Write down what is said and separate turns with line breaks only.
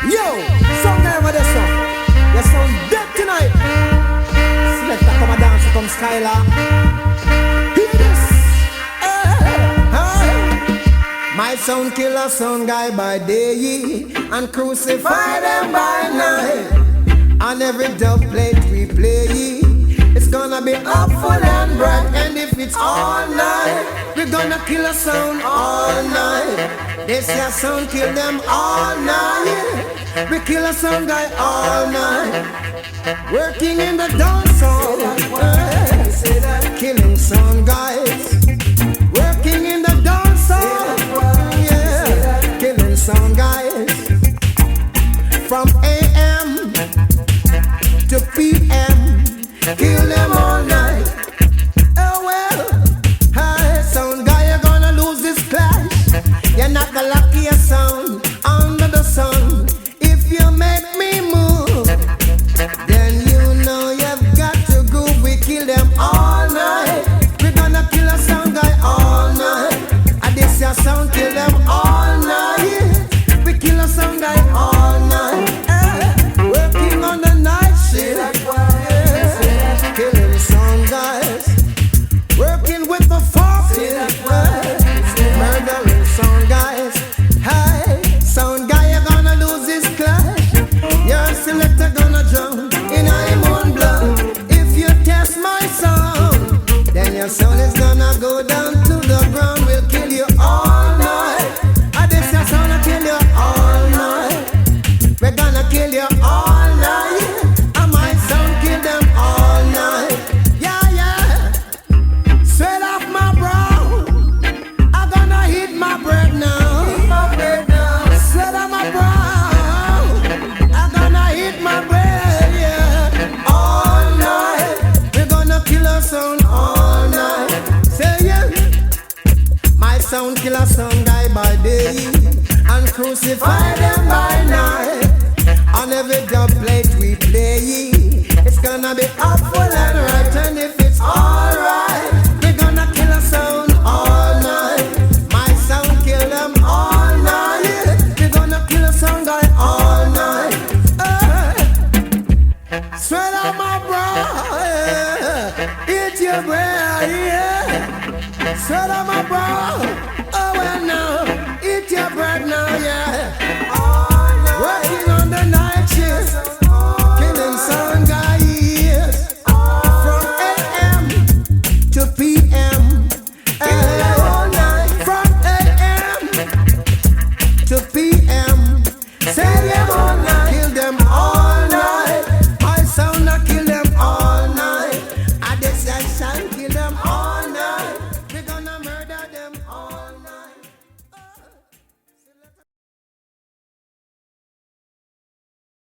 Yo, some guy over there, son. You sound dead tonight. Selector come a dance, come Skylar. Hear this. My sound killer, sound guy by day, and crucify them by night. On every dub plate we play, it's gonna be up full and bright. And if it's all night, we're gonna kill a sound all night. This your sound kill them all night. We kill a sound guy all night. Working in the dance hall, killing sound guys. Working in the dance hall, yeah, killing sound guys. From AM to PM, kill them all night. Oh well, hey, sound guy, you're gonna lose this clash. You're not the luckiest sound under the sun. If you make me move, then you know you've got to groove. We kill them all night. We're gonna kill a sound guy all night. And this your sound, kill them all night. We kill a sound guy all night. Working on the night shift, killing sound guys. Working with the forces, murdering sound guys. Hey, sound guy, you're gonna lose this clash. Your selector gonna drown in him own blood. If you test my sound, then your sound is gonna go down to the ground. We'll kill you all night. And this your sound will kill you all night. We're gonna kill you all night. And my sound kill them all night. Yeah, yeah. Straight off my brow, I'm gonna hit my bread now. Straight off my brow, I'm gonna hit my bread, yeah. All night, we're gonna kill a sound all night. Say yeah. My sound kill a sound guy by day, and crucify them by night. On every dub plate we play, it's gonna be up full and right. And if it's alright, we're gonna kill a sound all night. My sound kill them all night. We're gonna kill a sound guy all night. Straight out my bra, yeah. Eat your bread, yeah. Straight out my bra, oh well now. Eat your bread now, yeah. Working on the night shift, killing sound guys. From AM to PM, all night. From AM to PM, say yeah.